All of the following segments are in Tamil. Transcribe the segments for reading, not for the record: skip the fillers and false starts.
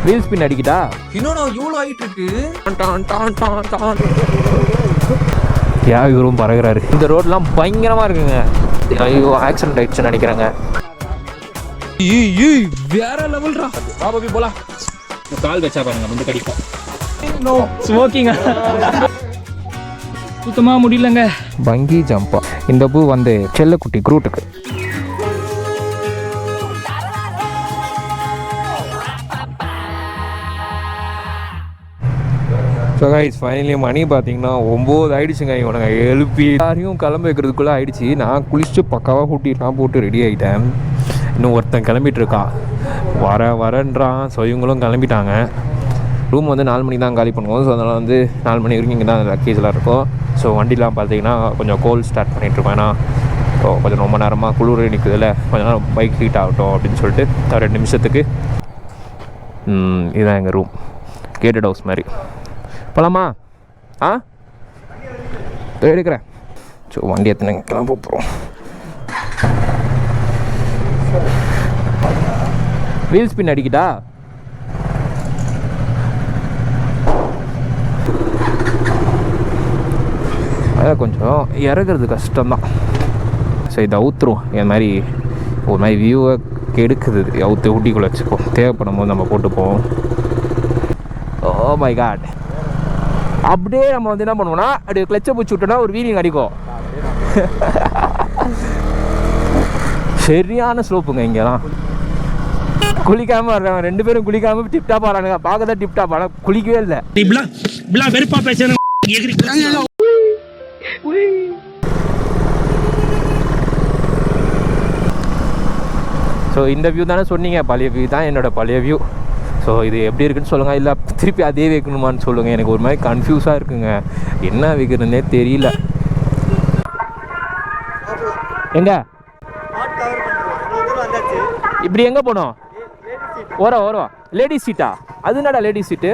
Wheel spin அடிக்கிட்டா? இன்னும் இவ்வளோ ஆகிட்டு இருக்கு. இவரும் பறகுறாரு. இந்த ரோட்லாம் பயங்கரமாக இருக்குங்க. ஐயோ ஆக்சிடென்ட் ஆயிடுச்சுன்னு நினைக்கிறேங்க. வேற லெவல்ரா. பாபி போலாம். கால் வச்சா பாருங்க வந்து கடிக்கும். ஸ்மோக்கிங் சுத்தமாக முடியலங்க. பங்கி ஜம்பா. இந்த பூ வந்து செல்லக்குட்டி குரூட்டுக்கு. ஸோ கைஸ் ஃபைனலி மணி பார்த்தீங்கன்னா 9 ஆகிடுச்சுங்க. இவனுங்க எழுப்பி எல்லாரையும் கிளம்ப வைக்கிறதுக்குள்ளே ஆகிடுச்சு. நான் குளிச்சுட்டு பக்காவாக ஊட்டிலாம் போட்டு ரெடி ஆகிட்டேன். இன்னும் ஒருத்தன் கிளம்பிட்டுருக்கா. வரேன்றான். ஸோ இவங்களும் கிளம்பிட்டாங்க. ரூம் வந்து 4 மணிக்கு தான் காலி பண்ணுவோம். ஸோ அதனால் வந்து 4 மணி வரைக்கும் இங்கே தான் லக்கேஜெலாம் இருக்கும். ஸோ வண்டிலாம் பார்த்தீங்கன்னா கொஞ்சம் கோல் ஸ்டார்ட் பண்ணிகிட்ருப்பேன். ஏன்னா ஸோ கொஞ்சம் ரொம்ப நேரமாக குளிர் நிற்குதில்ல, கொஞ்சம் நேரம் பைக் ஹீட் ஆகட்டும் அப்படின்னு சொல்லிட்டு 2 நிமிஷத்துக்கு. இதுதான் எங்கள் ரூம். கேட்டட் ஹவுஸ் மாதிரி. போலாமா? எடுக்கிறேன். ஸோ வண்டி எத்தனை கிளம்ப போகிறோம். வீல் ஸ்பின் அடிக்கிட்டா? அதான் கொஞ்சம் இறங்குறது கஷ்டம்தான். ஸோ இதை அவுத்துரும். என் மாதிரி ஒரு மாதிரி வியூவை கெடுக்குது. அவுத்து ஊட்டிக்குள்ளே வச்சுக்கோ. தேவைப்படும் போது நம்ம போட்டுப்போம். Oh my god. அப்படியே நம்ம வந்து என்ன பண்ணுவோம்னா அப்படியே கிளச்சை பிடிச்சி விட்டோன்னா ஒரு வீலிங் அடிக்கும். சரியான ஸ்லோப்புங்க இங்கெல்லாம். குளிக்காமல் வர்றாங்க 2 பேரும். குளிக்காமல் டிப்டாப் ஆகிறானுங்க. பார்க்க தான் டிப்டாப், ஆனால் குளிக்கவே இல்லை. வெறுப்பா பேசுறேன். ஸோ இந்த வியூ தானே சொன்னீங்க, பழைய வியூ தான் என்னோடய பழைய வியூ. ஸோ இது எப்படி இருக்குன்னு சொல்லுங்கள், இல்லை திருப்பி அதே வைக்கணுமான்னு சொல்லுங்கள். எனக்கு ஒரு மாதிரி கன்ஃபியூஸாக இருக்குங்க, என்ன வைக்கிறதுனே தெரியல. எங்க இப்படி எங்கே போனோம்? ஓரவா லேடிஸ் சீட்டா? அது என்னடா லேடிஸ் சீட்டு?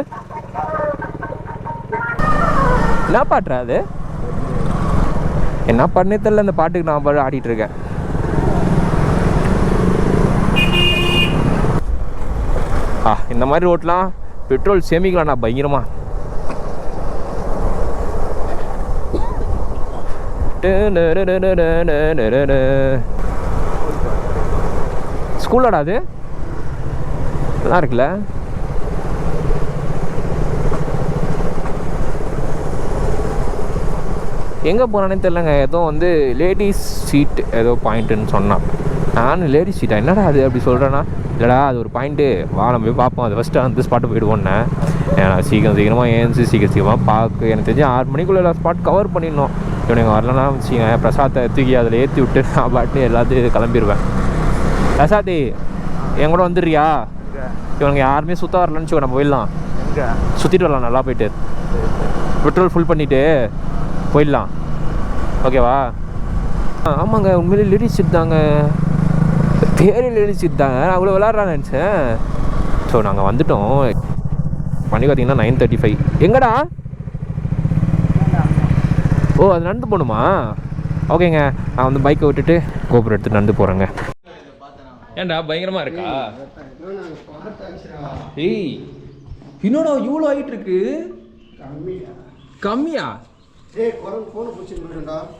என்ன பாட்டுறா அது? என்ன பண்ணே தெரியல. அந்த பாட்டுக்கு நான் பாட்டு ஆடிட்டு இருக்கேன். இந்த மாதிரி ரோட்லாம் பெட்ரோல் சேமிக்கலாம்ண்ணா பயங்கரமா. ஸ்கூலடா அது? நல்லா இருக்குல்ல. எங்கே போனானே தெரிலங்க. ஏதோ வந்து லேடிஸ் சீட் ஏதோ பாயிண்ட்டுன்னு சொன்னான். நான் லேடிஸ் சீட்டா என்னடா அது அப்படி சொல்கிறேன்னா, இல்லைடா அது ஒரு பாயிண்ட்டு, வா நம்ம போய் பார்ப்போம், அது ஃபஸ்ட்டு அந்த ஸ்பாட்டு போயிடுவோன்னே. ஏன்னா சீக்கிரமாக ஏன்ச்சு சீக்கிரமாக பார்க்க எனக்கு தெரிஞ்சு 6 மணிக்குள்ளே எல்லா ஸ்பாட் கவர் பண்ணிடணும். இவனுங்க வரலன்னா வச்சுங்க பிரசாத்தை தூக்கி அதில் ஏற்றி விட்டு நான் பாட்டு எல்லாத்தையும் கிளம்பிடுவேன். பிரசாத்தி என் கூட வந்துடுறியா? இவனுங்க யாருமே சுற்ற வரலன்னு வச்சுக்கோ, நம்ம போயிடலாம். சுற்றிட்டு வரலாம், நல்லா போயிட்டு பெட்ரோல் ஃபுல் பண்ணிவிட்டு போயிடலாம். ஓகேவா? ஆமாங்க, உண்மையிலே லேடிஸ் சீட் தாங்க. பேரே லேடிஸ் சீட் தாங்க. நான் அவ்வளோ விளாட்றான்னு நினச்சேன். ஸோ நாங்கள் வந்துவிட்டோம். பண்ணி பார்த்தீங்கன்னா 9:35. எங்கடா? ஓ அது நடந்து போகணுமா? ஓகேங்க, நான் வந்து பைக்கை விட்டுட்டு கோபுரம் எடுத்துட்டு நடந்து போகிறேங்க. ஏன்டா பயங்கரமாக இருக்கா? ஏய் இன்னொடா இவ்வளோ ஆகிட்டு இருக்கு. கம்மியா?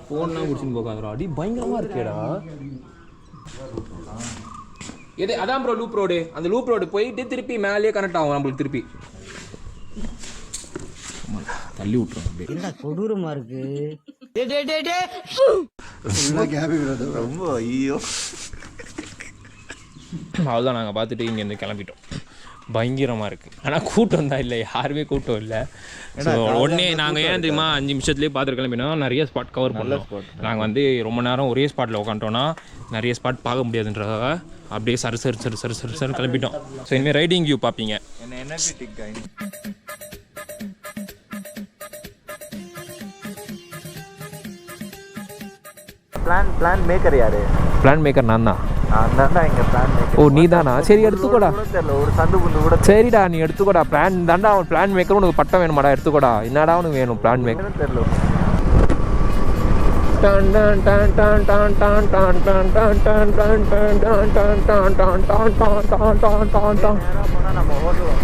ஃபோன்லாம் பிடிச்சின்னு போகாதடா. அடி பயங்கரமாக இருக்கேடா. எது அதான் ப்ரோ லூப் ரோடு. அந்த லூப் ரோடு போயிட்டு திருப்பி மேலேயே கனெக்ட் ஆகும் நம்மளுக்கு. திருப்பி தள்ளி விட்டுரும். அப்படியே கொடூரமா இருக்கு. ரொம்ப ஐயோ. அவ்வளோதான், நாங்கள் பார்த்துட்டு இங்கேருந்து கிளம்பிட்டோம். பயங்கரமாக இருக்குது. ஆனால் கூட்டம் தான் இல்லை, யாருமே கூட்டம் இல்லை. ஸோ உடனே நாங்கள் ஏன் தெரியுமா 5 நிமிஷத்துலேயே பார்த்துட்டு கிளம்பினோம். நிறைய ஸ்பாட் கவர் பண்ணோம். நாங்கள் வந்து ரொம்ப நேரம் ஒரே ஸ்பாட்டில் உட்காந்துட்டோன்னா நிறைய ஸ்பாட் பார்க்க முடியாதுன்றதாக அப்படியே சரு கிளம்பிட்டோம். ஸோ இனிமேல் ரைடிங் வியூ பார்ப்பீங்க. பிளான் மேக்கர் யாரு? பிளான் மேக்கர் நான் தான். எங்க பிளான் மேக்கர். ஓ நீ தானா? சரி எடுத்துக்கோடா. ஒரு சந்து புந்து கூட சரிடா, நீ எடுத்துக்கோடா. பிளான் தாண்டா அவன். பிளான் மேக்கர் உனக்கு பட்டம் வேணுமாடா? எடுத்துக்கோடா. என்னடா உனக்கு வேணும் பிளான் மேக்கர்? தெரியல. நம்ம ஓடுவோம்.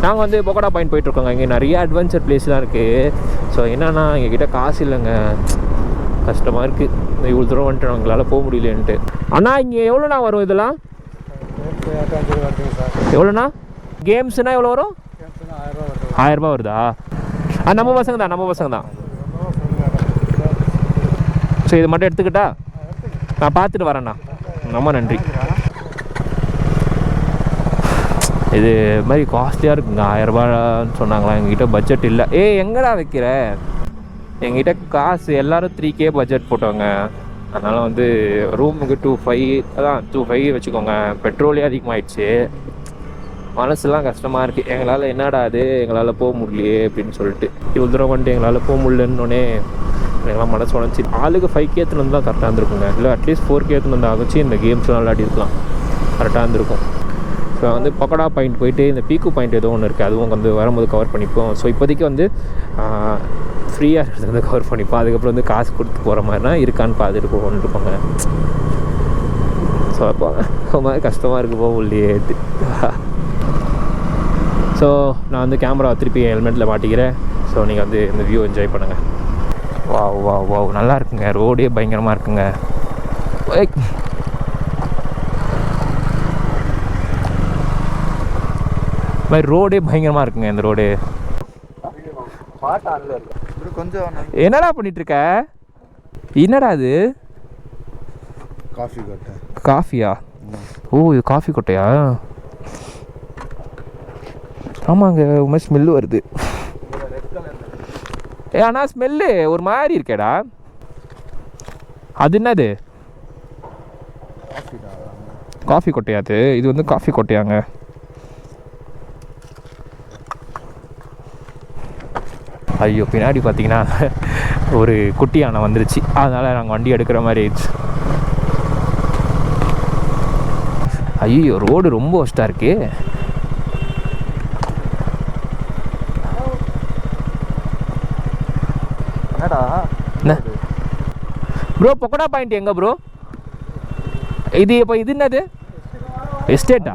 நாங்கள் வந்து பக்கோடா பாயிண்ட் போயிட்டுருக்கோங்க. இங்கே நிறைய அட்வென்ச்சர் பிளேஸ்லாம் இருக்குது. ஸோ என்னன்னா எங்ககிட்ட காசு இல்லைங்க, கஷ்டமாக இருக்குது. இவ்வளோ தூரம் வந்துட்டு எங்களால் போக முடியலன்ட்டு. அண்ணா இங்கே எவ்வளோண்ணா வரும் இதெல்லாம்? எவ்வளோண்ணா கேம்ஸ்னால் எவ்வளோ வரும்? 1000 ரூபா வருதா? நம்ம பசங்க தான். ஸோ இது மட்டும் எடுத்துக்கிட்டா நான் பார்த்துட்டு வரேண்ணா. ரொம்ப நன்றி. இது மாதிரி காஸ்ட்லியாக இருக்குங்க. 1000 ரூபான்னு சொன்னாங்களா? எங்ககிட்ட பட்ஜெட் இல்லை. எங்கடா வைக்கிற? எங்ககிட்ட காசு எல்லோரும் 3K பட்ஜெட் போட்டோங்க. அதனால் வந்து ரூமுக்கு 2,500 வச்சுக்கோங்க. பெட்ரோலே அதிகமாகிடுச்சு. மனசுலாம் கஷ்டமாக இருக்குது. எங்களால் என்னடா அது எங்களால் போக முடியலையே அப்படின்னு சொல்லிட்டு இவ்வளோ தூரம் வந்துட்டு எங்களால் போக முடியலன்னொடனே எங்களால் மனசு உடஞ்சி. ஆளுக்கு 5K வந்து தான் கரெக்டாக இருந்திருக்குங்க. இல்லை அட்லீஸ்ட் 4K வந்து ஆகிச்சு. இந்த கேம்ஸ்லாம் விளையாடிருக்கலாம், கரெக்டாக இருந்திருக்கும். ஸோ வந்து பக்கோடா பாயிண்ட் போயிட்டு இந்த பீக்கு பாயிண்ட் ஏதோ ஒன்று இருக்குது, அதுவும் வந்து வரும்போது கவர் பண்ணிப்போம். ஸோ இப்போதைக்கு வந்து ஃப்ரீயாக இருக்கிறது வந்து கவர் பண்ணிப்போம். அதுக்கப்புறம் வந்து காசு கொடுத்து போகிற மாதிரினா இருக்கான்னு பார்த்துட்டு போகணுருப்பாங்க. ஸோ அப்போ ரொம்ப கஷ்டமாக இருக்குது போக உள்ளே. ஸோ நான் வந்து கேமரா திருப்பி ஹெல்மெட்டில் மாட்டிக்கிறேன். ஸோ நீங்கள் வந்து இந்த வியூ என்ஜாய் பண்ணுங்கள். வாவ் நல்லா இருக்குங்க. ரோடே பயங்கரமாக இருக்குங்க. மாதிரி ரோடே பயங்கரமாக இருக்குங்க. இந்த ரோடு கொஞ்சம் என்னடா பண்ணிட்டு இருக்க? என்னடா அது? காஃபி கொட்டை. காஃபியா? ஓ இது காஃபி கொட்டையா? ஆமாங்க, ஒரு மாதிரி ஸ்மெல்லு வருது. ஆனால் ஸ்மெல்லு ஒரு மாதிரி இருக்கேடா. அது என்னது? காஃபி கொட்டையா? இது வந்து காஃபி கொட்டையாங்க. ஐயோ, பின்னாடி பார்த்தீங்கன்னா ஒரு குட்டி யானை வந்துருச்சு. அதனால் நாங்கள் வண்டி எடுக்கிற மாதிரி ஆயிடுச்சு. ஐயோ, ரோடு ரொம்ப ஒஸ்ட்டாக இருக்கு. என்ன ப்ரோ பக்கோடா பாயிண்ட் எங்கே ப்ரோ? இது இப்போ இது என்னது? எஸ்டேட்டா?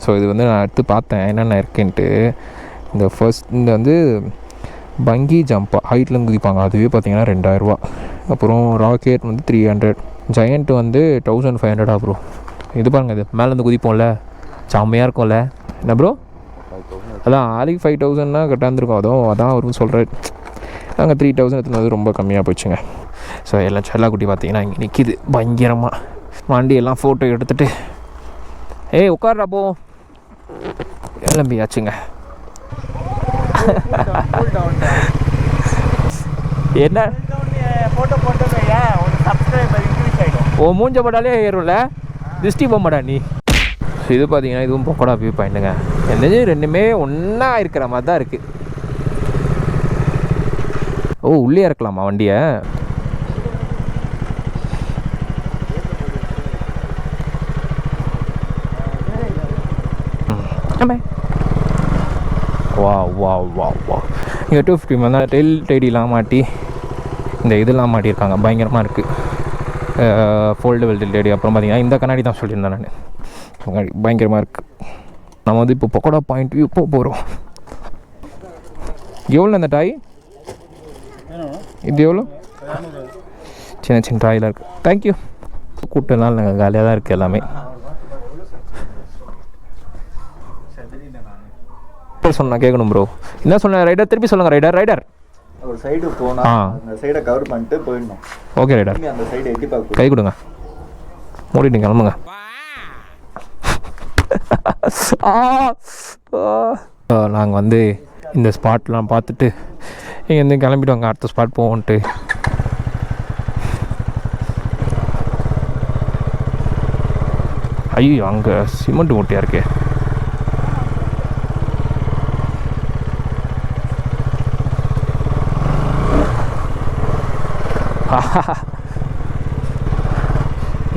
ஸோ இது வந்து நான் எடுத்து பார்த்தேன் என்னென்ன இருக்குன்ட்டு. இந்த வந்து பங்கி ஜம்பா ஹைட்லேருந்து குதிப்பாங்க, அதுவே பார்த்தீங்கன்னா 2000 ரூபா. அப்புறம் ராக்கெட் வந்து 300, ஜெயண்ட் வந்து 1500 ப்ரோ. இது பாருங்கள், இது மேலேருந்து குதிப்போம்ல, செம்மையாக இருக்கும்ல. என்ன ப்ரோ? அதான் ஆளுக்கு 5000னா கரெக்டாக இருந்திருக்கும். அதான் அவரும் சொல்கிறேன். நாங்கள் 3000 எடுத்துனது ரொம்ப கம்மியாக போச்சுங்க. ஸோ எல்லாம் செல்லாக்குட்டி பார்த்தீங்கன்னா இங்கே நிற்கிது பயங்கரமாக. வண்டியெல்லாம் ஃபோட்டோ எடுத்துகிட்டு உட்கார்றா போ கிளம்பியாச்சுங்க. என்ன ஓ மூஞ்ச பட்டாலே ஏறும்ல, திருஷ்டி போமாடா நீ. இது பார்த்தீங்கன்னா இதுவும் பக்கோடா வியூ பாயிண்ட்டுங்க. என்னது ரெண்டுமே ஒன்றா இருக்கிற மாதிரி தான் இருக்குது. ஓ உள்ளே இருக்கலாமா வண்டியை? வா வா வா வா இங்கே 250 வந்தால் டெயில் டைடிலாம் மாட்டி இந்த இதெல்லாம் மாட்டியிருக்காங்க, பயங்கரமாக இருக்குது. Foldable tail tidy. அப்புறம் பார்த்தீங்கன்னா இந்த கண்ணாடி தான் சொல்லியிருந்தேன் நான், கண்ணாடி பயங்கரமாக இருக்குது. நம்ம வந்து இப்போ பக்கோடா பாயிண்ட் வியூ போகிறோம். எவ்வளோ அந்த டாய்? இது எவ்வளோ? சின்ன சின்ன டாயில் இருக்குது. தேங்க்யூ. கூட்டம்லாம் நாங்கள் காலியாக தான் இருக்குது எல்லாமே. சொன்னா கேட்கணும் ப்ரோ. என்ன சொன்ன ரைடர்? திருப்பி சொல்லுங்கள் ரைடர். ஒரு சைடு போனா அந்த சைடை கவர் பண்ணிட்டு போயிடணும். ஓகே ரைடர், அந்த சைடு எட்டி பார்க்க கை கொடுங்க, மூடிட்டு கிளம்புங்க. நாங்கள் வந்து இந்த ஸ்பாட்லாம் பார்த்துட்டு இங்கேருந்து கிளம்பிடுவாங்க, அடுத்த ஸ்பாட் போவோன்ட்டு. ஐயோ அங்கே சிமெண்ட் மூட்டையாக இருக்கே.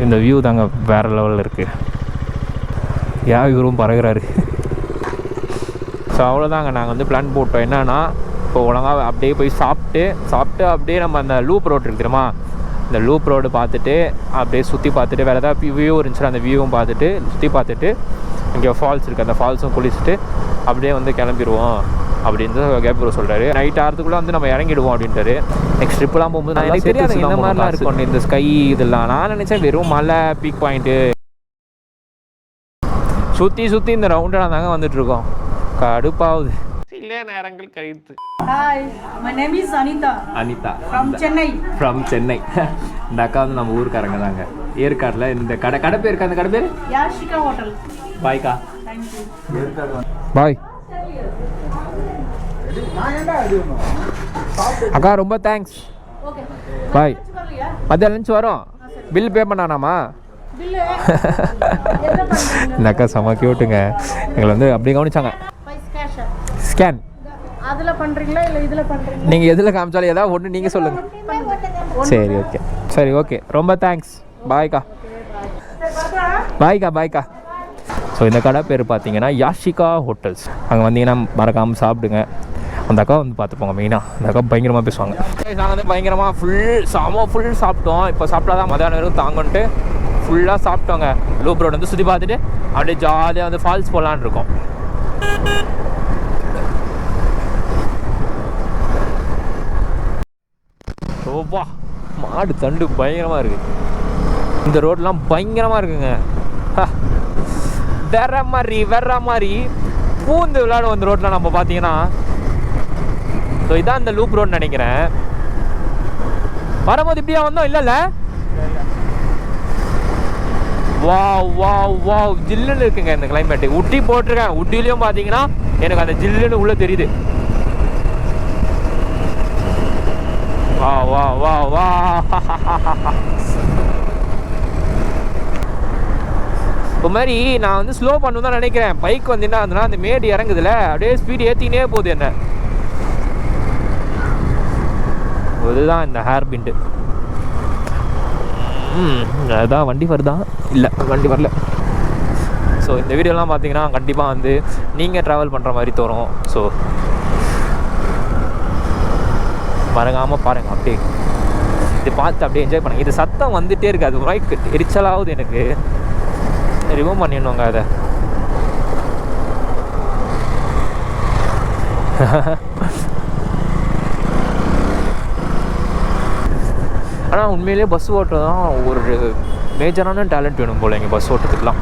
இந்த வியூ தாங்க வேறு லெவலில் இருக்குது. இவரும் பறகுறாரு. ஸோ அவ்வளோதாங்க, நாங்கள் வந்து பிளான் போட்டோம். என்னன்னா இப்போ ஒழுங்காக அப்படியே போய் சாப்பிட்டு அப்படியே நம்ம அந்த லூப் ரோட் இருக்கு தெரியுமா, இந்த லூப் ரோடு பார்த்துட்டு அப்படியே சுற்றி பார்த்துட்டு வேறு ஏதாவது வியூ இருந்துச்சுன்னா அந்த வியூவும் பார்த்துட்டு சுற்றி பார்த்துட்டு இங்கே ஃபால்ஸ் இருக்குது அந்த ஃபால்ஸும் குளிச்சுட்டு அப்படியே வந்து கிளம்பிடுவோம் அப்படின்னு கேப் ப்ரோ சொல்கிறாரு. நைட் ஆகிறதுக்குள்ளே வந்து நம்ம இறங்கிடுவோம் அப்படின்ட்டாரு. நெக்ஸ்ட் ட்ரிப்லாம் போகும்போது எனக்கு தெரியாது இந்த மாதிரிலாம் இருக்கும் இந்த ஸ்கை இதெல்லாம். நான் நினச்சேன் வெறும் மலை பீக் பாயிண்ட்டு சுற்றி இந்த ரவுண்டாக தாங்க வந்துட்டுருக்கோம். கடுப்பாகுது சில நேரங்கள் கழித்து. Hi, my name is Anita. Anitha From Chennai. இந்த அக்கா வந்து நம்ம ஊருக்காரங்க தாங்க. ஏற்காட்டில் இந்த கடை பேர் இருக்கா? அந்த கடை பேர் Yashika Hotel. பாய்க்கா. Thank you. பாய் அக்கா, ரொம்ப தேங்க்ஸ். Okay. பாய். மத்தியானம் லஞ்ச் வரோம். Bill pay பண்ணானாமா? Bill என்ன பண்றீங்க? இந்த அக்கா செம கியூட்டுங்க. எங்களை வந்து அப்படியே கவனிச்சாங்க. Cash. ஸ்கேன் அதுல பண்றீங்களா இல்ல இதுல பண்றீங்களா? நீங்கள் எதில் காமிச்சாலும் ஏதாவது ஒன்று நீங்கள் சொல்லுங்கள். சரி ஓகே ரொம்ப தேங்க்ஸ். பாய்க்கா. பாய்க்கா. ஸோ இந்த கடை பேர் பார்த்தீங்கன்னா யாஷிகா ஹோட்டல்ஸ். அங்கே வந்தீங்கன்னா மறக்காமல் சாப்பிடுங்க. அந்த அக்கா வந்து பார்த்துப்போங்க. மெயினாக அந்த அக்கா பயங்கரமாக பேசுவாங்க. நாங்கள் வந்து பயங்கரமாக ஃபுல் சாப்பிட்டோம். இப்போ சாப்பிட்டா தான் மதியானம் வரைக்கும் தாங்கன்ட்டு ஃபுல்லாக சாப்பிட்டோங்க. லூப் ரோடு வந்து சுற்றி பார்த்துட்டு அப்படியே ஜாலியாக வந்து ஃபால்ஸ் போகலான்னு இருக்கோம். ஓப்பா மாடு தண்டு பயங்கரமாக இருக்குது. இந்த ரோடெலாம் பயங்கரமாக இருக்குங்க. வேற மாதிரி பூந்து விளையாடும் அந்த ரோட்டில் நம்ம பார்த்தீங்கன்னா. ஸோ இதான் இந்த லூப் ரோடுன்னு நினைக்கிறேன். வரும்போது இப்படியா வந்தோம்? இல்லைல்ல. வாவ் ஜில்லுன்னு இருக்குங்க இந்த கிளைமேட்டு. ஊட்டி போட்டிருக்கேன். ஊட்டிலையும் பார்த்தீங்கன்னா எனக்கு அந்த ஜில்லுன்னு உள்ளே தெரியுது. வா இப்போ மாதிரி நான் வந்து ஸ்லோ பண்ணணும் தான் நினைக்கிறேன். பைக் வந்து என்ன ஆகுதுன்னா அந்த மேடு இறங்குதுல அப்படியே ஸ்பீடு ஏற்றினே போகுது என்ன. இதுதான் இந்த ஹேர் பிண்டு. அதான் வண்டி வருதா? இல்லை வண்டி வரல. ஸோ இந்த வீடியோலாம் பார்த்தீங்கன்னா கண்டிப்பாக வந்து நீங்கள் ட்ராவல் பண்ணுற மாதிரி தோணும். ஸோ மறக்காமல் பாருங்கள். அப்படியே இது பார்த்து அப்படியே என்ஜாய் பண்ணுங்க. இது சத்தம் வந்துகிட்டே இருக்குது. அது மைக் எரிச்சலாகுது எனக்கு. ரிமூவ் பண்ணிடணுங்க அதை. ஆனால் உண்மையிலே பஸ் ஓட்டுறது தான் ஒரு மேஜரான டேலண்ட் வேணும் போல இங்கே பஸ் ஓட்டுறதுக்குலாம்.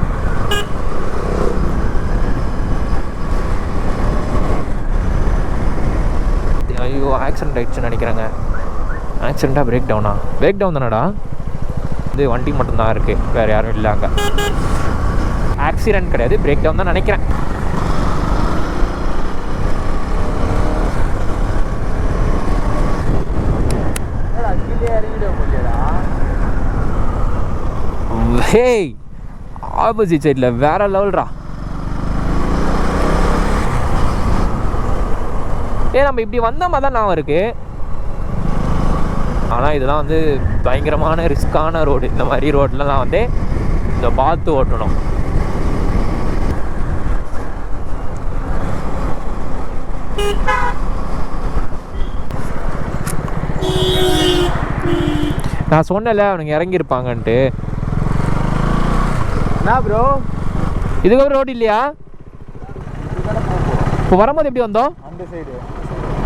ஐயோ ஆக்சிடென்ட் ஆகிடுச்சுன்னு நினைக்கிறேங்க. ஆக்சிடெண்ட்டாக பிரேக் டவுன் தானடா? இது வண்டி மட்டும்தான் இருக்குது, வேறு யாரும் இல்லை அங்கே. ஆக்சிடென்ட் கிடையாது, பிரேக் டவுன் தான் நினைக்கிறேன். ஹேய் ஆப்போசிட் சைடில் வேற லெவல்ரா. நம்ம இப்படி வந்த மாதிரி தான் நான் இருக்கு. ஆனால் இதெல்லாம் வந்து பயங்கரமான ரிஸ்கான ரோடு. இந்த மாதிரி ரோட்லலாம் வந்து இதை பார்த்து ஓட்டணும். நான் சொன்னல அவனுங்க இறங்கியிருப்பாங்கன்ட்டு. என்ன ப்ரோ இதுக்கப்புறம் ரோடு இல்லையா? இப்போ வரும்போது எப்படி வந்தோம்? அந்த சைடு.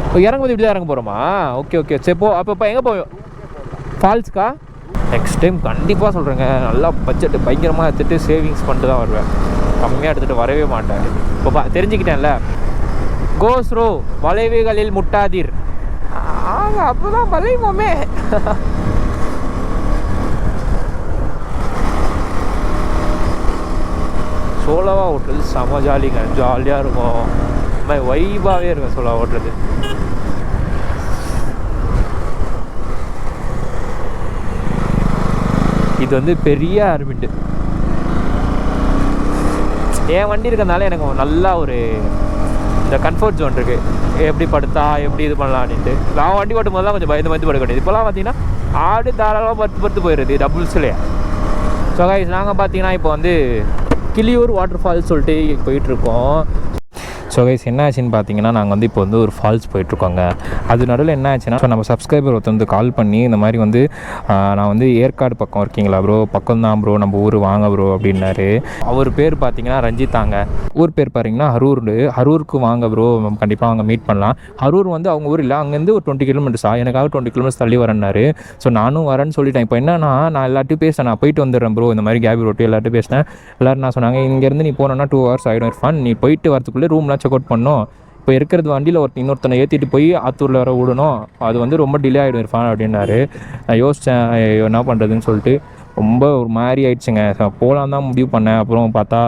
இப்போ இறங்கும்போது இப்படி தான் இறங்க போகிறோமா? ஓகே சரி போ. அப்போ எங்கே போவோம்? ஃபால்ஸ்க்கா? நெக்ஸ்ட் டைம் கண்டிப்பாக சொல்கிறேங்க. நல்லா பட்ஜெட்டு பயங்கரமாக எடுத்துகிட்டு சேவிங்ஸ் பண்ணிட்டு தான் வருவேன். கம்மியாக எடுத்துகிட்டு வரவே மாட்டேன். இப்போ தெரிஞ்சுக்கிட்டேன்ல. கோஸ்ரோ வளைவுகளில் முட்டாதீர். அப்போ தான் வளைவோமே. சோலோவா ஓட்டுறது செம ஜாலிங்க. ஜாலியாக இருக்கும். வைபாகவே இருக்கும் சோலோவா ஓட்டுறது. இது வந்து பெரிய ஆர்மிட்டு. என் வண்டி இருக்கிறதுனால எனக்கு நல்லா ஒரு இந்த கம்ஃபர்ட் ஜோன் இருக்குது. எப்படி படுத்தா எப்படி இது பண்ணலாம் அப்படின்ட்டு. நான் வண்டி ஓட்டும் போது தான் கொஞ்சம் பயந்து படுக்க வேண்டியது. இப்போலாம் பார்த்தீங்கன்னா ஆடு தாராளமாக படுத்து போயிடுது டபுள்ஸ்லையே. ஸோ கைஸ் நாங்கள் பார்த்தீங்கன்னா இப்போ வந்து கிளியூர் வாட்டர் ஃபால்ஸ் சொல்லிட்டு போயிட்டுருக்கோம். ஸோ கைஸ் என்ன ஆச்சுன்னு பார்த்தீங்கன்னா நாங்கள் வந்து இப்போ வந்து ஒரு ஃபால்ஸ் போயிட்டுருக்கோங்க. அது நடுவில் என்ன ஆச்சுன்னா, ஸோ நம்ம சப்ஸ்கிரைபர் ஒருத்தர் வந்து கால் பண்ணி இந்த மாதிரி வந்து நான் வந்து ஏற்காடு பக்கம் இருக்கீங்களா ப்ரோ, பக்கம் தான் ப்ரோ, நம்ம ஊர் வாங்க ப்ரோ அப்படின்னாரு. அவர் பேர் பார்த்தீங்கன்னா ரஞ்சித்தாங்க. ஊர் பேர் பார்த்தீங்கன்னா ஹரூருக்கு வாங்க ப்ரோ, கண்டிப்பாக அவங்க மீட் பண்ணலாம். ஹரூர் வந்து அவங்க ஊர் இல்லை, அங்கேருந்து ஒரு 20 கிலோமீட்டர்ஸா, எனக்காக 20 கிலோமீட்டர்ஸ் தள்ளி வரேன்னாரு. ஸோ நானும் வரேன்னு சொல்லிட்டேன். இப்போ என்னன்னா, நான் எல்லாத்தையும் பேசினேன், நான் போயிட்டு வந்துடுறேன் ப்ரோ, இந்த மாதிரி கேபி ரோட்டி எல்லாத்தையும் பேசினேன். எல்லோரும் நான் சொன்னாங்க, இங்கேருந்து நீ போனோன்னா 2 hours ஆகிடும் இர்ஃபான், நீ போயிட்டு வரதுக்குள்ளே ரூம்லாம் செக் அவுட் பண்ணணும். இப்போ இருக்கிறது வண்டியில் இன்னொருத்தனை ஏற்றிட்டு போய் ஆத்தூரில் வர விடணும், அது வந்து ரொம்ப டிலே ஆகிடும் இர்ஃபான் அப்படின்னாரு. நான் யோசித்தேன் என்ன பண்ணுறதுன்னு சொல்லிட்டு, ரொம்ப ஒரு மாதிரி ஆயிடுச்சுங்க. போகலாம் தான் முடிவு பண்ணேன், அப்புறம் பார்த்தா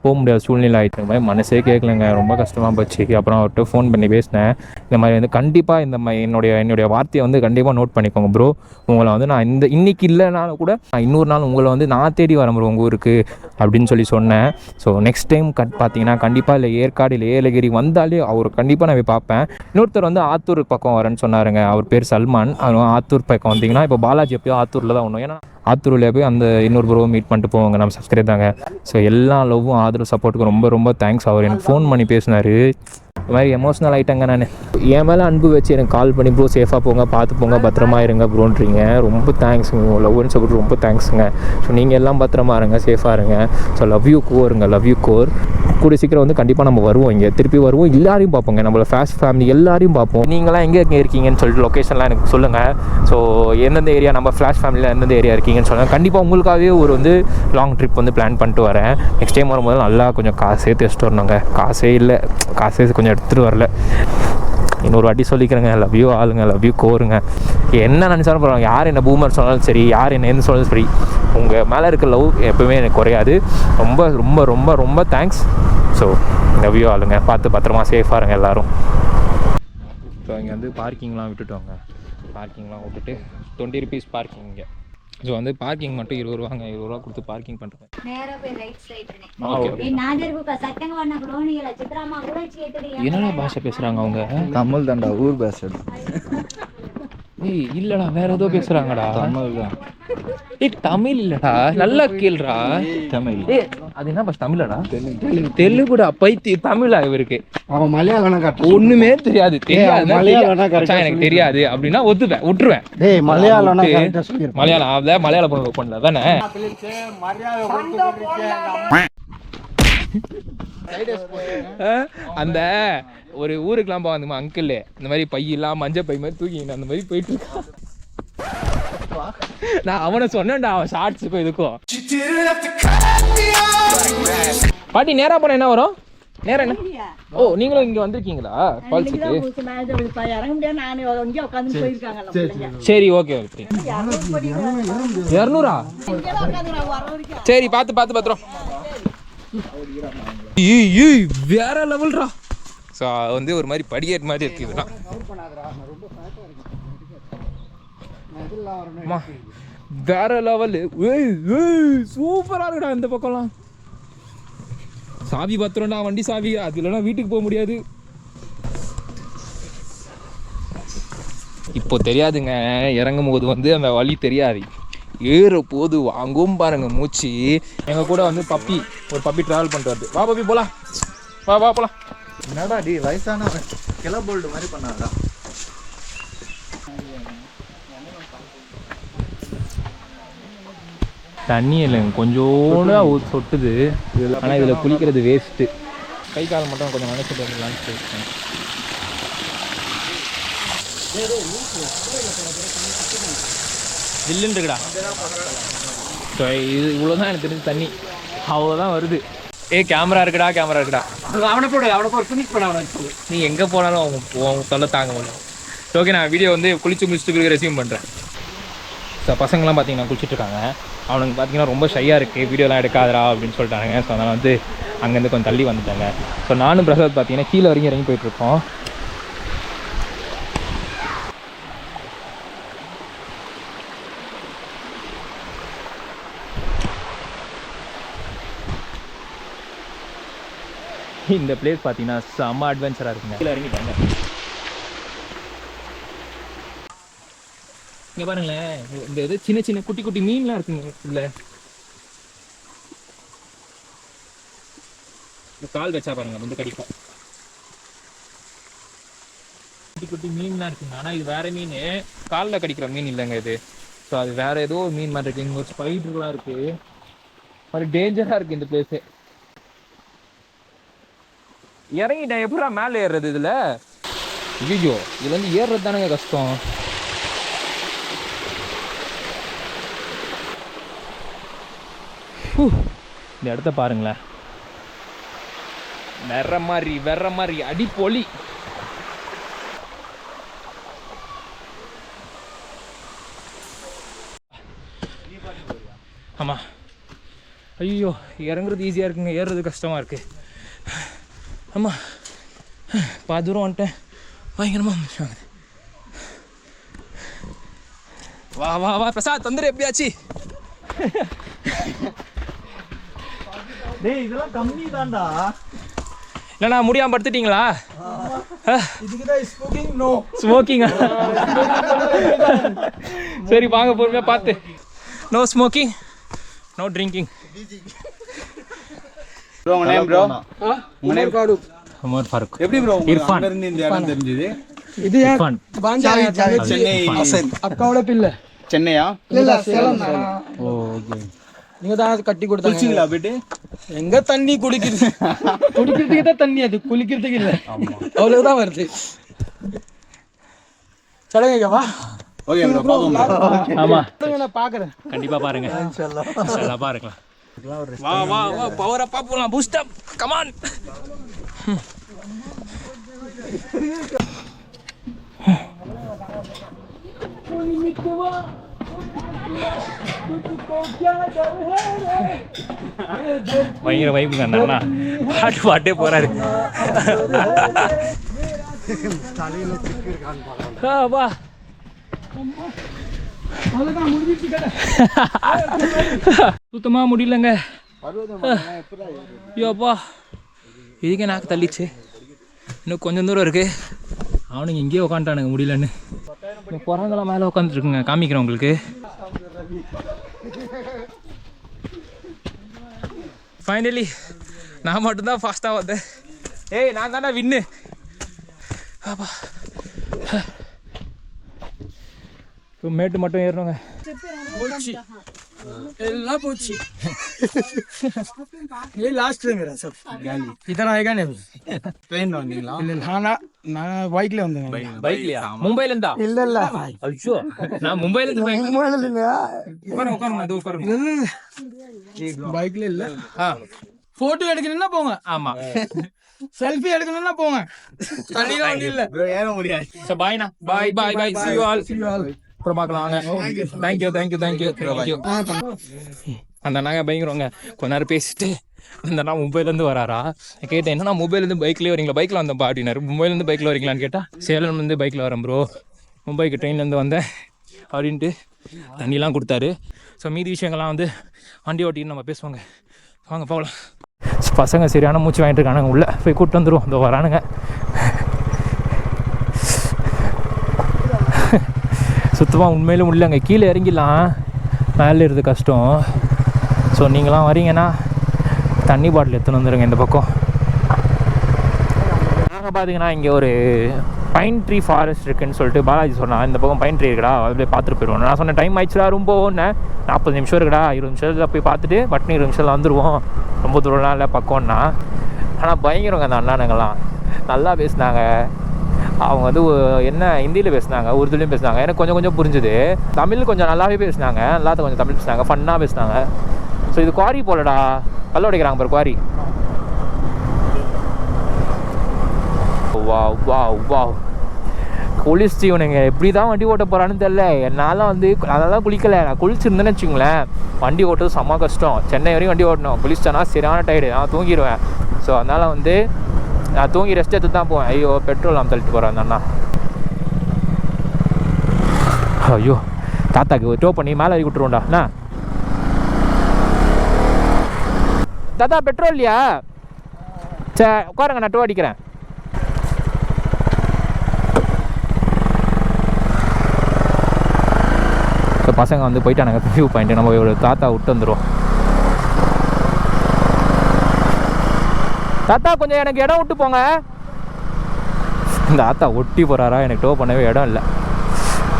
போக முடியாத சூழ்நிலை ஆகிடுச்சு. மாதிரி மனசே கேட்கலங்க, ரொம்ப கஷ்டமாக போச்சு. அப்புறம் அவர்கிட்ட ஃபோன் பண்ணி பேசினேன், இந்த மாதிரி வந்து கண்டிப்பாக இந்த மாதிரி என்னுடைய வார்த்தையை வந்து கண்டிப்பாக நோட் பண்ணிக்கோங்க ப்ரோ, உங்களை வந்து நான் இன்றைக்கி இல்லைனாலும் கூட நான் இன்னொரு நாள் உங்களை வந்து நான் தேடி வரேன் ப்ரோ உங்கள் ஊருக்கு அப்படின்னு சொன்னேன். ஸோ நெக்ஸ்ட் டைம் பார்த்தீங்கன்னா கண்டிப்பாக இல்லை ஏற்காடு இல்லை ஏலகிரி வந்தாலே அவர் கண்டிப்பாக நான் போய் பார்ப்பேன். இன்னொருத்தர் வந்து ஆத்தூர் பக்கம் வரேன்னு சொன்னாருங்க, அவர் பேர் சல்மான். அவர் ஆத்தூர் பக்கம் வந்தீங்கன்னா, இப்போ பாலாஜி எப்பயோ ஆத்தூரில் தான் ஒன்றும், ஏன்னா ஆத்தூரில் போய் அந்த இன்னொரு ப்ரோ மீட் பண்ணிட்டு போவாங்க, நம்ம சப்ஸ்கிரைப் தாங்க. ஸோ எல்லா லவ்வும் ஆதரவு சப்போர்ட்டுக்கு ரொம்ப ரொம்ப தேங்க்ஸ். அவர் எனக்கு ஃபோன் பண்ணி பேசினார், இந்த மாதிரி எமோஷ்னல் ஆகிட்டாங்க. நான் என் மேலே அன்பு வச்சு எனக்கு கால் பண்ணி ப்ரோ சேஃபாக போங்க, பார்த்து போங்க, பத்திரமா இருங்க ப்ரோன்றீங்க. ரொம்ப தேங்க்ஸுங்க, லவ் அண்ட் சப்போர்ட் ரொம்ப தேங்க்ஸுங்க. ஸோ நீங்கள் எல்லாம் பத்திரமா இருங்க, சேஃபாக இருங்க. ஸோ லவ் யூ கோருங்க, லவ் யூ கோர். கூடிய சீக்கிரம் வந்து கண்டிப்பாக நம்ம வருவோம், இங்கே திருப்பி வருவோம், எல்லாரையும் பார்ப்போங்க, நம்மளோட ஃபேஸ்ட் ஃபேமிலி எல்லாரையும் பார்ப்போம். நீங்களாம் எங்கே இருக்கீங்கன்னு சொல்லிட்டு லொக்கேஷன்லாம் எனக்கு சொல்லுங்கள். ஸோ எந்தெந்த ஏரியா, நம்ம ஃப்ளாஷ் ஃபேமிலியில் எந்தெந்த ஏரியா இருக்கீங்கன்னு சொல்லுங்கள். கண்டிப்பாக உங்களுக்காகவே ஒரு வந்து லாங் ட்ரிப் வந்து பிளான் பண்ணிட்டு வரேன். நெக்ஸ்ட் டைம் வரும்போது நல்லா கொஞ்சம் காசே எடுத்துகிட்டு வரணுங்க. காசே கொஞ்சம் எடுத்துகிட்டு வரல. இன்னொரு வாட்டி சொல்லிக்கிறேங்க, லவ் யூ ஆளுங்க, லவ் யூ கோருங்க. என்ன நினச்சாலும் பரவாயில்ல, யார் என்ன பூமர் சொன்னாலும் சரி, யார் என்ன எந்த சொன்னாலும் சரி, உங்கள் மேலே இருக்க லவ் எப்போவுமே எனக்கு குறையாது. ரொம்ப ரொம்ப ரொம்ப ரொம்ப தேங்க்ஸ். ஸோ லவ் யூ ஆளுங்க, பார்த்து பத்திரமா சேஃபாக இருங்க எல்லோரும். ஸோ இங்கே வந்து பார்க்கிங்லாம் விட்டுட்டோங்க, பார்க்கிங்லாம் விட்டுட்டு 20 rupees பார்க்கிங் இங்கே. ஸோ வந்து பார்க்கிங் மட்டும் 20 ரூபாங்க, 20 ரூபா கொடுத்து பார்க்கிங் பண்ணுறேன். என்னடா பாஷை பேசுகிறாங்க அவங்க? தமிழ் தான்டா, ஊர் பாஷை. ஏய் இல்லடா, வேற ஏதோ பேசுறாங்கடா. தமிழ் தான். ஏய் தமிழ் இல்லடா, நல்லா கேளுடா. தமிழ். ஏய் அது என்ன பாஷை? தமிழடா? தெலுங்குடா. பைத்தி தமிழா இவருக்கு? அவன் மலையாளம் காட்டு. ஒண்ணுமே தெரியாது. எனக்கு தெரியாது அப்படின்னா விட்டுருவேன். டேய் மலையாளம் மலையாள பண்ணல தானே? அந்த ஒரு ஊருக்குலாம் போவாங்க அங்கிள், இந்த மாதிரி பையெல்லாம் மஞ்சள் பை மாதிரி தூக்கி அந்த மாதிரி போயிட்டு இருக்கான். நான் அவனை சொன்னேன்டா, அவன் ஷார்ட்ஸுக்கும் இதுக்கும். பாட்டி நேரா போன என்ன வரும்? நேரம் என்ன? ஓ நீங்களும் இங்க வந்திருக்கீங்களா ஃபால்ஸுக்கு? சரி ஓகே. 200? சரி பார்த்து பத்திரம். வேற லெவல்ரா. ஸோ வந்து ஒரு மாதிரி படியேட் மாதிரி இருக்கு இதெல்லாம். வேற லெவல். சூப்பரா இருக்குடா இந்த பக்கம்லாம். சாவி பத்திரம்டா, வண்டி சாவி, அது இல்லைன்னா வீட்டுக்கு போக முடியாது. இப்போ தெரியாதுங்க, இறங்கும் போது வந்து அந்த வழி தெரியாது, ஏற போது வாங்கும் பாருங்க மூச்சு. எங்க கூட வந்து ஒரு பப்பி டிராவல் பண்ணிட்டு வருது. வா பப்பி போலாம், வா போலாம். என்னடா டி வயசான கிளபோல்டு மாதிரி பண்ணாதா? தண்ணி இல்லைங்க, கொஞ்சோண்டு சொட்டுது. ஆனால் இதில் குளிக்கிறது வேஸ்ட்டு. கை கால் மட்டும் கொஞ்சம் நினைச்சிட்டு வந்துடலான்னு சொல்லிட்டேன். ஜில்லுன்னு இருக்குடா. ஸோ இது இவ்வளோதான் எனக்கு தெரிஞ்சு தண்ணி, அவ்வளோதான் வருது. கேமரா இருக்குடா. அவனை போட ஃபினிஷ் பண்ண. நீ எங்கே போனாலும் அவங்க தொல்லை தாங்க முடியும். ஓகே, நான் வீடியோ வந்து முடிச்சுட்டு ரெசியூம் பண்ணுறேன். ஸோ பசங்கள்லாம் பார்த்தீங்கன்னா குளிச்சுட்ருக்காங்க. அவனுக்கு பார்த்தீங்கன்னா ரொம்ப ஷையாக இருக்குது, வீடியோலாம் எடுக்காதரா அப்படின்னு சொல்லிட்டாங்க. ஸோ அதனால் வந்து அங்கேருந்து கொஞ்சம் தள்ளி வந்துட்டாங்க. ஸோ நானும் பிரசாத் பார்த்தீங்கன்னா கீழே வரைக்கும் இறங்கி போயிட்டுருக்கோம். இந்த பிளேஸ் பார்த்தீங்கன்னா செம்ம அட்வென்ச்சராக இருக்குங்க. கீழே இறங்கிட்டாங்க. இங்கே பாருங்களேன், இந்த இது சின்ன குட்டி மீன்லாம் இருக்குங்க. இல்லை கால் வச்சா பாருங்க வந்து கடிக்கும். குட்டி குட்டி மீன்லாம் இருக்குங்க. ஆனால் இது வேற மீன், காலில் கடிக்கிற மீன் இல்லைங்க இது. ஸோ அது வேற ஏதோ ஒரு மீன் மாதிரி இருக்குது. இங்கே ஒரு ஸ்பைடர்லாம் இருக்குது. ஒரு டேஞ்சராக இருக்குது இந்த பிளேஸு. இறங்கிட்டேன், எப்படா மேலே ஏறுறது இதில்? ஐயோ, இதுலேருந்து ஏறுறது தானேங்க கஷ்டம். இந்த இடத்த பாருங்களேன், வேற மாதிரி அடிப்பொலி. ஆமாம். ஐயோ, இறங்குறது ஈஸியாக இருக்குங்க, ஏறுறது கஷ்டமாக இருக்குது. ஆமாம், தூரம் வந்துட்டேன். பயங்கரமாக முடிச்சாங்க. வா வா வா பிரசாத், வந்துடு எப்படியாச்சு. டேய் இதெல்லாம் கம்மி தான்டா. இல்லைண்ணா, முடியாமல் படுத்துட்டீங்களா? இதுக்கு தான் ஸ்மோக்கிங் நோ. ஸ்மோக்கிங்கா? சரி வாங்க, பொறுமையாக பார்த்து. No smoking, no drinking. Bro உங்க நேம் ப்ரோ? உங்க நேம் ஃபாரூக். உமர் ஃபாரூக். எப்படி ப்ரோ இர்ஃபான். இருந்து இந்த இடம் தெரிஞ்சது? இது இர்ஃபான். சென்னை அக்காவோட பிள்ளை. சென்னையா? இல்ல சேலம். ஓ ஓகே. நீங்க தான் கட்டி கொடுத்தாங்க. குளிச்சிங்களா போயிட்டு? எங்க தண்ணி குடிக்கிறது? குடிக்கிறதுக்கு தான் தண்ணி, அது குளிக்கிறதுக்கு இல்ல. அவ்வளவுதான் வருது. சொல்லுங்க வா. ஓகே ப்ரோ, பாப்போம். ஆமா, நான் பாக்குறேன். கண்டிப்பா பாருங்க. இன்ஷாஅல்லாஹ் பாருங்க. வா வா வா, பவர் அப் போலாம், பூஸ்ட் அப், கம் ஆன். பயங்கர வைப்புங்க அண்ணா, பாட்டே போறாரு. வா சுத்தமா முடியலங்க. ஐயோப்பா, இதுக்கே நாக்கு தள்ளிச்சு. இன்னும் கொஞ்சம் தூரம் இருக்கு. அவனுங்க இங்கேயே உட்காந்துட்டானுங்க முடியலன்னு. குரங்கெல்லாம் மேலே உட்காந்துருக்குங்க, காமிக்கிறேன் உங்களுக்கு. ஃபைனலி நான் மட்டும்தான் ஃபாஸ்ட்டாக வந்தேன். ஏய், நான் தானே வின்னு. ஆப்பா, மேட்டு மட்டும் ஏறணுங்க. எல்லாம் போச்சு. ये लास्ट में मेरा सब गाली इधर आएगा नहीं. ட்ரெயின் வந்தீங்களா? இல்ல நான் பைக்ல வந்தேன். பைக்லையா? மும்பைல இருந்தா? இல்ல இல்ல ஐயோ, நான் மும்பைல இருந்து பைக்ல இல்ல. போட்டோ எடுக்கணும்னா போங்க. ஆமா, செல்ஃபி எடுக்கணும்னா போங்க. தண்ணில ஒண்ணு இல்ல. ப்ரோ ஏற முடியாது. சோ பாய்னா, bye bye bye, see you all. அப்புறம் பார்க்கலாங்க. Thank you thank you thank you thank you. அந்த அண்ணாங்க பயங்கரவங்க. கொஞ்ச நேரம் பேசிட்டு அந்த அண்ணா மும்பைலேருந்து வராரா. கேட்டேன், என்னன்னா மும்பைலேருந்து பைக்லேயே வரீங்களா? பைக்கில் வந்தப்பா அப்படின்னாரு. மும்பைலேருந்து பைக்கில் வரீங்களான்னு கேட்டால், சேலம்லேருந்து பைக்கில் வரேன் ப்ரோ, மும்பைக்கு ட்ரெயின்லேருந்து வந்தேன் அப்படின்ட்டு தண்ணிலாம் கொடுத்தாரு. ஸோ மீதி விஷயங்கள்லாம் வந்து வண்டி ஓட்டின்னு நம்ம பேசுவாங்க. வாங்க போகலாம். பசங்க சரியான மூச்சு வாங்கிட்டு இருக்கானுங்க. உள்ளே போய் கூப்பிட்டு வந்துடுவோம். இதோ வரானுங்க. சுத்தமாக உண்மையிலும் முடியலங்க. கீழே இறங்கிடலாம், மேலே இருந்து கஷ்டம். ஸோ நீங்களாம் வரீங்கன்னா தண்ணி பாட்டில் எடுத்துன்னு வந்துடுங்க இந்த பக்கம். நாங்கள் பார்த்தீங்கன்னா இங்கே ஒரு பைன் ட்ரீ ஃபாரஸ்ட் இருக்குதுன்னு சொல்லிட்டு பாலாஜி சொன்னான். இந்த பக்கம் பைன் ட்ரீ இருக்குடா, அப்படியே பார்த்துட்டு போயிடுவோம். நான் சொன்னேன் டைம் ஆயிடுச்சுடா, ரொம்ப ஒன்று 40 நிமிஷம் இருக்குடா, 20 நிமிஷத்தில் போய் பார்த்துட்டு பட்னி 20 நிமிஷத்தில் வந்துடுவோம், ரொம்ப தூரம்லாம் இல்லை, பக்கம்னா. ஆனால் பயங்கரங்க அந்த அண்ணானுங்கெல்லாம் நல்லா பேசினாங்க. அவங்க வந்து என்ன ஹிந்தியில் பேசினாங்க, உருதுலையும் பேசினாங்க. எனக்கு கொஞ்சம் கொஞ்சம் புரிஞ்சுது. தமிழ் கொஞ்சம் நல்லாவே பேசினாங்க, எல்லாத்தையும் கொஞ்சம் தமிழ் பேசினாங்க, ஃபன்னாக பேசினாங்க. ஸோ இது குவாரி போலடா, கல்ல உடைக்கிறாங்க பாரு குவாரி. வா வா வா, குளிச்சு இவனுங்க எப்படி தான் வண்டி ஓட்ட போகிறான்னு தெரில. என்னால் வந்து அதெல்லாம் தான் குளிக்கலை. நான் குளிச்சிருந்தேன்னு வச்சுங்களேன், வண்டி ஓட்டுறது செம்ம கஷ்டம். சென்னை வரைக்கும் வண்டி ஓட்டணும். குளிச்சிட்டேன்னா சரியான டயர்டு, நான் தூங்கிடுவேன். ஸோ அதனால் வந்து நான் தூங்கி ரெஸ்ட் எடுத்து தான் போவேன். ஐயோ, பெட்ரோல் நான் தள்ளிட்டு போகிறேன் அந்த அண்ணா. ஐயோ, தாத்தாக்கு டோ பண்ணி மேலே ஏறி விட்டுருவோம்டா. அண்ணா தாத்தா பெட்ரோல் இல்லையா? சரி உட்காருங்க, நான் டோ அடிக்கிறேன். ஸோ பசங்க வந்து போயிட்டானுங்க வியூ பாயிண்ட்டு. நம்ம ஒரு தாத்தா விட்டு வந்துடுவோம். தாத்தா கொஞ்சம் எனக்கு இடம் விட்டு போங்க. இந்த ஆத்தா ஒட்டி போகிறாரா, எனக்கு டோ பண்ணவே இடம் இல்லை.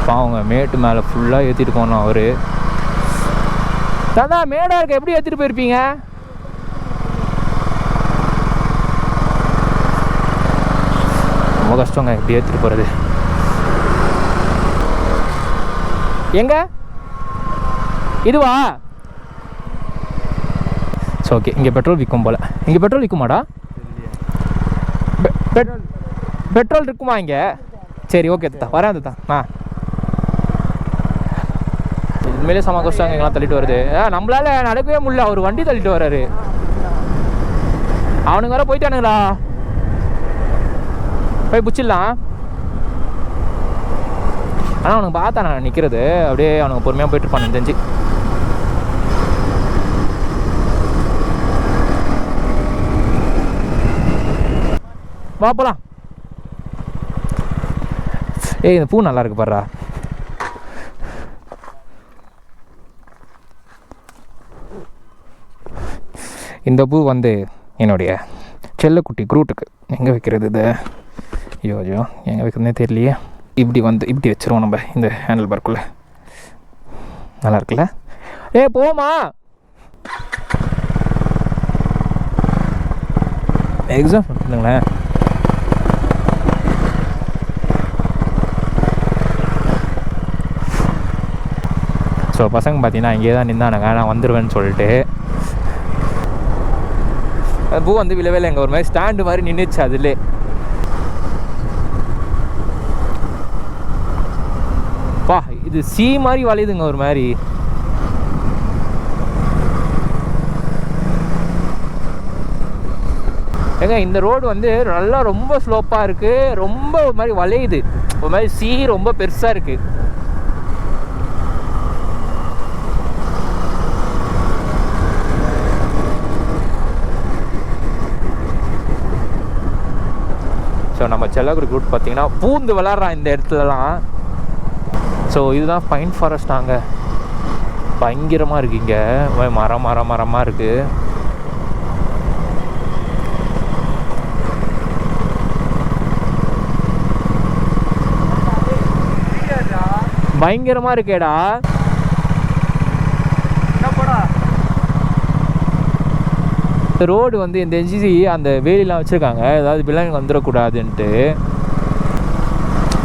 பாவங்க மேட்டு மேலே ஃபுல்லாக ஏற்றிட்டு போனோம் அவர். தாத்தா மேடாக இருக்க எப்படி ஏற்றிட்டு போயிருப்பீங்க? ரொம்ப கஷ்டங்க எப்படி ஏற்றிட்டு போகிறது. எங்க இதுவா? ஸோ ஓகே, இங்கே பெட்ரோல் விற்கும் போல். இங்கே பெட்ரோல் விற்குமாடா? பெட்ரோல் இருக்குமா இங்கே? சரி ஓகே தான் வரேன் தான். உண்மையிலே சம கஷ்டம் எங்கெல்லாம் தள்ளிட்டு வருது. நம்மளால நடக்கவே முடியல, அவர் வண்டி தள்ளிட்டு வர்றாரு. அவனுங்க வர போயிட்டானுங்களா, போய் பிடிச்சிடலாம். ஆனால் அவனுக்கு பார்த்தா நான் நிற்கிறது அப்படியே அவனுக்கு பொறுமையாக போயிட்டு இருப்பானு தெரிஞ்சு. வா போலாம். ஏய் இந்த பூ நல்லா இருக்கு பாருடா. இந்த பூ வந்து என்னுடைய செல்லக்குட்டி குரூட்டுக்கு. எங்கே வைக்கிறது இது? ஐயோ எங்கே வைக்கிறதுனே தெரியலையே. இப்படி வச்சுருவோம் நம்ம இந்த ஹேண்டில் பார்க்குள்ளே. நல்லா இருக்குல்ல? போமா எக்ஸாம் பண்ணுங்களேன். ஸோ பசங்க பார்த்தீங்கன்னா இங்கே தான் நின்றானுங்க, நான் வந்துடுவேன்னு சொல்லிட்டு. அது பூ வந்து விழவே இல்லை, எங்கள் ஒரு மாதிரி ஸ்டாண்டு மாதிரி நின்றுச்சு அதிலே. பா இது சி மாதிரி வளையுதுங்க ஒரு மாதிரி. ஏங்க இந்த ரோடு வந்து நல்லா ரொம்ப ஸ்லோப்பாக இருக்குது, ரொம்ப ஒரு மாதிரி வளையுது, ஒரு மாதிரி சி ரொம்ப பெருசாக இருக்குது. ஸோ நம்ம செல்லக்குடி ரூட் பார்த்தீங்கன்னா பூந்து விளாட்றான் இந்த இடத்துலலாம். ஸோ இதுதான் பைன் ஃபாரஸ்டாங்க. பயங்கரமாக இருக்குது இங்கே, மரமாக இருக்குது. பயங்கரமாக இருக்கேடா. ரோடு வந்து இந்த என்ஜிசி அந்த வேலிலாம் வச்சுருக்காங்க, ஏதாவது விலங்கு வந்துடக்கூடாதுன்ட்டு.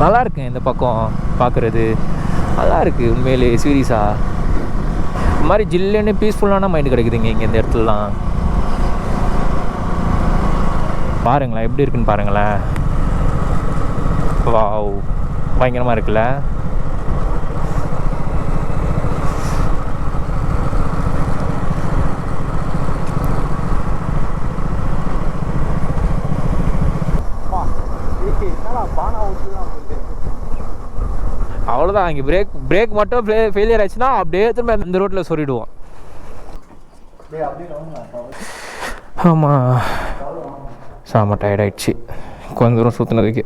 நல்லா இருக்குங்க இந்த பக்கம் பார்க்குறது, நல்லா இருக்குது உண்மையிலே சீரியஸாக. இந்த மாதிரி ஜில்லுன்னு பீஸ்ஃபுல்லான மைண்டு கிடைக்குதுங்க இங்கே இந்த இடத்துலலாம். பாருங்களேன் எப்படி இருக்குன்னு பாருங்களேன். வாவ் பயங்கரமாக இருக்குல்ல. அவ்வளோதான், இங்கே பிரேக் மட்டும் ஃபெயிலியர் ஆச்சுன்னா அப்படியே திரும்ப இந்த ரோட்டில் சொல்லிடுவோம். ஆமாம் செம்ம டயர்ட் ஆகிடுச்சு கொஞ்சம் தூரம் சுற்றுனதுக்கு.